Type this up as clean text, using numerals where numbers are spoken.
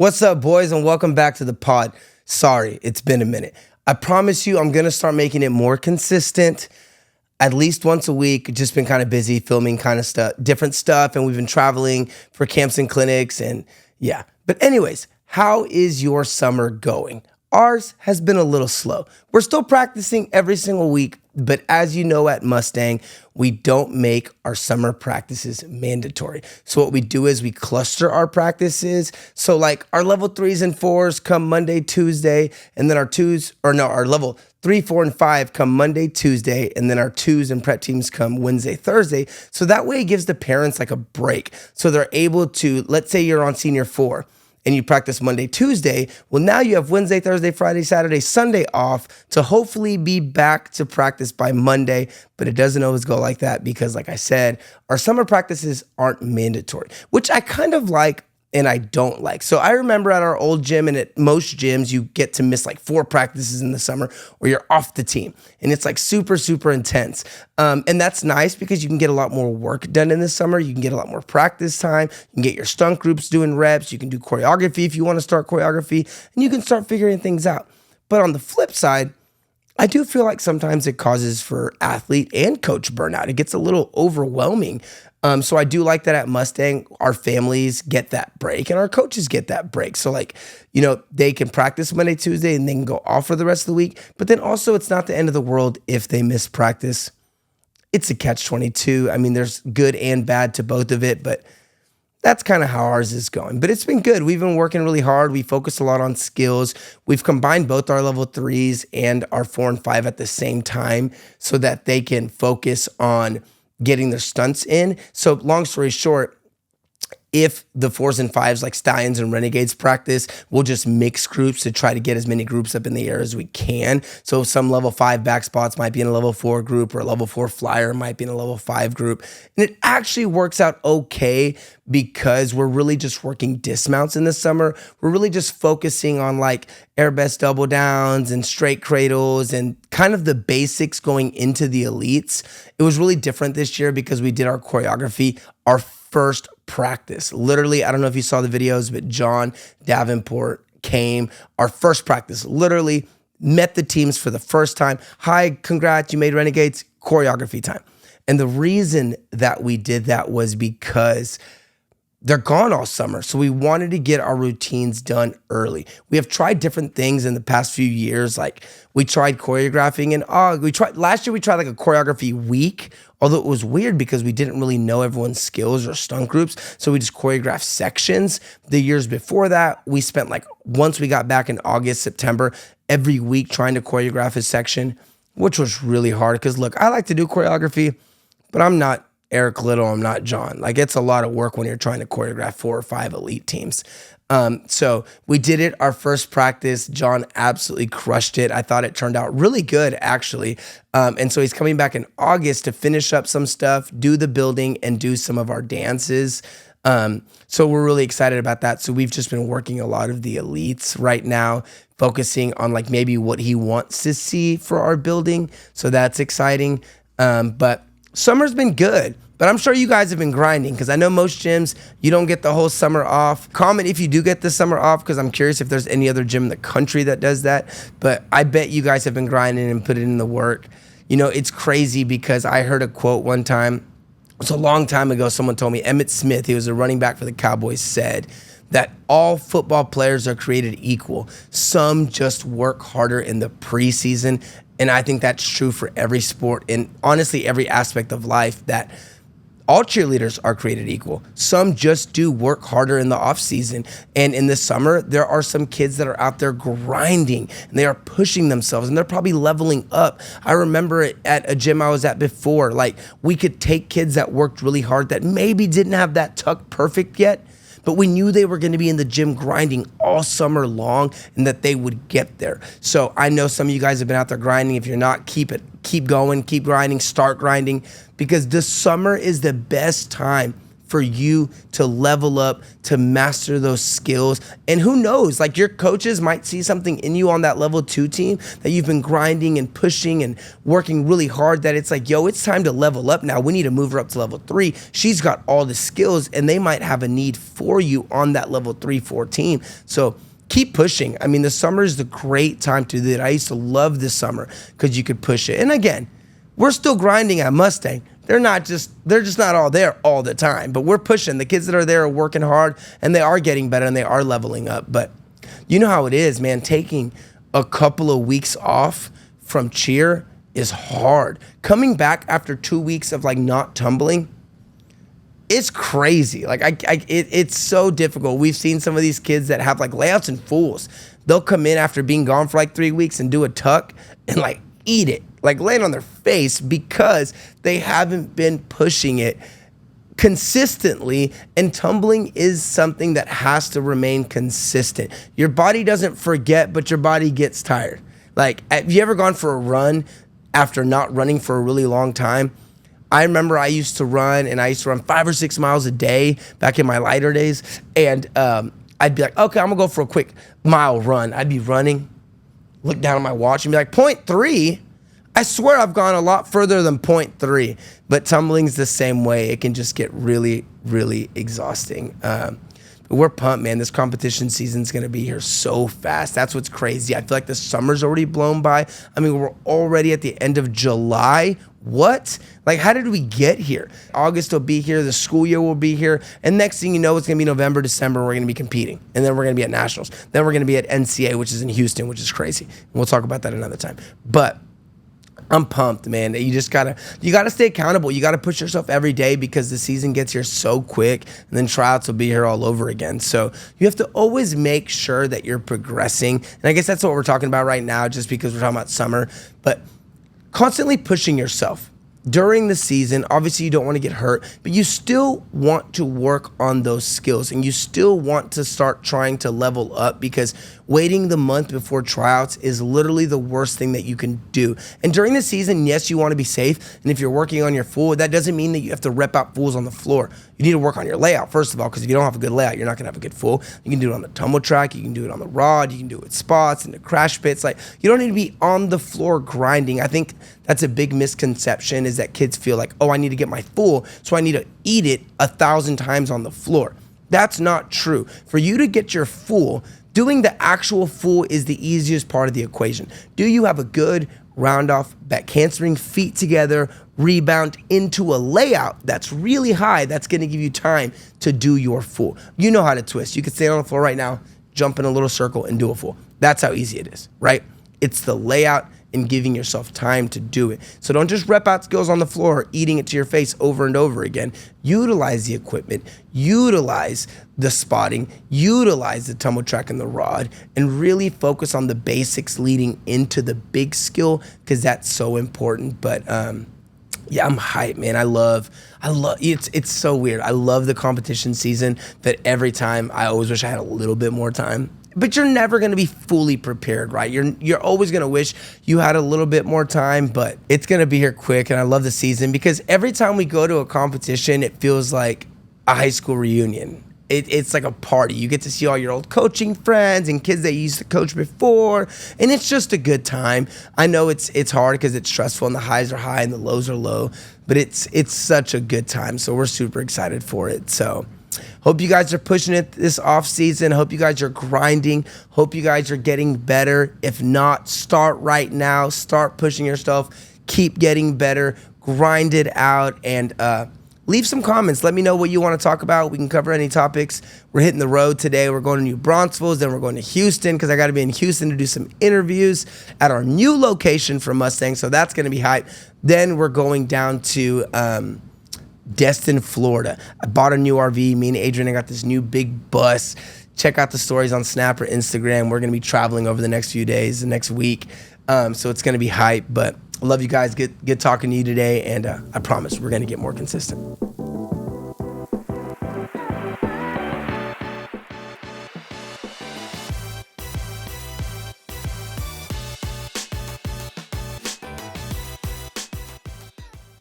What's up, boys, and welcome back to the pod. Sorry, it's been a minute. I promise you I'm going to start making it more consistent, at least once a week. Just been kind of busy filming kind of stuff, different stuff, and we've been traveling for camps and clinics, and yeah. But anyways, how is your summer going? Ours has been a little slow. We're still practicing every single week, but as you know at Mustang, we don't make our summer practices mandatory. So what we do is we cluster our practices. So like our level 3s and 4s come Monday, Tuesday, and then our level 3, 4, and 5 come Monday, Tuesday, and then our 2s and prep teams come Wednesday, Thursday. So that way it gives the parents like a break. So they're able to, let's say you're on senior 4, and you practice Monday, Tuesday, well, now you have Wednesday, Thursday, Friday, Saturday, Sunday off to hopefully be back to practice by Monday. But it doesn't always go like that because, like I said, our summer practices aren't mandatory, which I kind of like and I don't like. So I remember at our old gym and at most gyms, you get to miss like 4 practices in the summer or you're off the team. And it's like super, super intense. And that's nice because you can get a lot more work done in the summer. You can get a lot more practice time. You can get your stunt groups doing reps. You can do choreography if you want to start choreography. And you can start figuring things out. But on the flip side, I do feel like sometimes it causes for athlete and coach burnout. It gets a little overwhelming. So I do like that at Mustang, our families get that break and our coaches get that break. So like, they can practice Monday, Tuesday, and they can go off for the rest of the week. But then also it's not the end of the world if they miss practice. It's a catch-22. I mean, there's good and bad to both of it, but that's kind of how ours is going. But it's been good. We've been working really hard. We focus a lot on skills. We've combined both our level 3s and our 4 and 5 at the same time so that they can focus on getting their stunts in. So long story short, if the 4s and 5s like Stallions and Renegades practice, we'll just mix groups to try to get as many groups up in the air as we can. So some level 5 back spots might be in a level 4 group or a level 4 flyer might be in a level 5 group. And it actually works out okay because we're really just working dismounts in the summer. We're really just focusing on like airbest double downs and straight cradles and kind of the basics going into the elites. It was really different this year because we did our choreography, our first practice. Literally, I don't know if you saw the videos, but John Davenport came, our first practice, literally met the teams for the first time. Hi, congrats, you made Renegades, choreography time. And the reason that we did that was because they're gone all summer. So we wanted to get our routines done early. We have tried different things in the past few years. Like we tried choreographing and last year we tried like a choreography week, although it was weird because we didn't really know everyone's skills or stunt groups. So we just choreographed sections. The years before that, we spent like, once we got back in August, September, every week trying to choreograph a section, which was really hard. Because look, I like to do choreography, but I'm not Eric Little, I'm not John. Like it's a lot of work when you're trying to choreograph 4 or 5 elite teams. So we did it our first practice. John absolutely crushed it. I thought it turned out really good actually. And so he's coming back in August to finish up some stuff, do the building and do some of our dances. So we're really excited about that. So we've just been working a lot of the elites right now, focusing on like maybe what he wants to see for our building. So that's exciting. But summer's been good, but I'm sure you guys have been grinding because I know most gyms, you don't get the whole summer off. Comment if you do get the summer off because I'm curious if there's any other gym in the country that does that. But I bet you guys have been grinding and putting in the work. It's crazy because I heard a quote one time. It was a long time ago. Someone told me, Emmitt Smith, he was a running back for the Cowboys, said that all football players are created equal. Some just work harder in the preseason. And I think that's true for every sport and honestly every aspect of life, that all cheerleaders are created equal. Some just do work harder in the off season. And in the summer, there are some kids that are out there grinding and they are pushing themselves and they're probably leveling up. I remember it at a gym I was at before, like we could take kids that worked really hard that maybe didn't have that tuck perfect yet, but we knew they were going to be in the gym grinding all summer long and that they would get there. So I know some of you guys have been out there grinding. If you're not, keep going, keep grinding, start grinding, because the summer is the best time for you to level up, to master those skills. And who knows, like your coaches might see something in you on that level 2 team that you've been grinding and pushing and working really hard, that it's like, yo, it's time to level up now. We need to move her up to level 3. She's got all the skills, and they might have a need for you on that level 3, 4 team. So keep pushing. I mean, the summer is the great time to do that. I used to love the summer because you could push it. And again, we're still grinding at Mustang. They're just not all there all the time, but we're pushing. The kids that are there are working hard, and they are getting better, and they are leveling up. But you know how it is, man. Taking a couple of weeks off from cheer is hard. Coming back after 2 weeks of like not tumbling, it's crazy. Like it's so difficult. We've seen some of these kids that have like layouts and fools. They'll come in after being gone for like 3 weeks and do a tuck and like eat it, like laying on their face because they haven't been pushing it consistently. And tumbling is something that has to remain consistent. Your body doesn't forget, but your body gets tired. Like, have you ever gone for a run after not running for a really long time? I remember I used to run 5 or 6 miles a day back in my lighter days. And I'd be like, okay, I'm gonna go for a quick mile run. I'd be running, look down at my watch and be like, 0.3? I swear I've gone a lot further than 0.3. But tumbling's the same way. It can just get really, really exhausting. But we're pumped, man. This competition season's gonna be here so fast. That's what's crazy. I feel like the summer's already blown by. I mean, we're already at the end of July. What? Like, how did we get here? August will be here, the school year will be here, and next thing you know, it's gonna be November, December, we're gonna be competing, and then we're gonna be at Nationals. Then we're gonna be at NCA, which is in Houston, which is crazy. We'll talk about that another time. But I'm pumped, man. You gotta stay accountable. You gotta push yourself every day because the season gets here so quick, and then tryouts will be here all over again. So you have to always make sure that you're progressing. And I guess that's what we're talking about right now, just because we're talking about summer. But constantly pushing yourself during the season. Obviously, you don't want to get hurt, but you still want to work on those skills, and you still want to start trying to level up, because waiting the month before tryouts is literally the worst thing that you can do. And during the season, yes, you want to be safe, and if you're working on your full, that doesn't mean that you have to rep out fulls on the floor. You need to work on your layout, first of all, because if you don't have a good layout, you're not going to have a good full. You can do it on the tumble track, you can do it on the rod, you can do it with spots and the crash pits. Like, you don't need to be on the floor grinding. I think that's a big misconception, is that kids feel like, oh, I need to get my full, so I need to eat it 1,000 times on the floor. That's not true. For you to get your full, doing the actual full is the easiest part of the equation. Do you have a good round off, back handspring, feet together, rebound into a layout that's really high, that's gonna give you time to do your full? You know how to twist. You can stand on the floor right now, jump in a little circle and do a full. That's how easy it is, right? It's the layout and giving yourself time to do it. So don't just rep out skills on the floor, eating it to your face over and over again. Utilize the equipment, utilize the spotting, utilize the tumble track and the rod, and really focus on the basics leading into the big skill, because that's so important. But yeah, I'm hyped, man. I love it's so weird. I love the competition season, that every time I always wish I had a little bit more time. But you're never going to be fully prepared, right? You're always going to wish you had a little bit more time, but it's going to be here quick. And I love the season, because every time we go to a competition, it feels like a high school reunion. It's like a party. You get to see all your old coaching friends and kids that you used to coach before, and it's just a good time. I know it's hard because it's stressful, and the highs are high and the lows are low, but it's such a good time. So we're super excited for it. So hope you guys are pushing it this off season. Hope you guys are grinding. Hope you guys are getting better. If not, start right now. Start pushing yourself. Keep getting better. Grind it out, and leave some comments. Let me know what you want to talk about. We can cover any topics. We're hitting the road today. We're going to New Braunfels, then we're going to Houston, because I got to be in Houston to do some interviews at our new location for Mustang. So that's going to be hype. Then we're going down to Destin, Florida. I bought a new RV. Me and Adrian, I got this new big bus. Check out the stories on Snap or Instagram. We're going to be traveling over the next few days, the next week. So it's going to be hype. But I love you guys. Good talking to you today. And I promise we're going to get more consistent.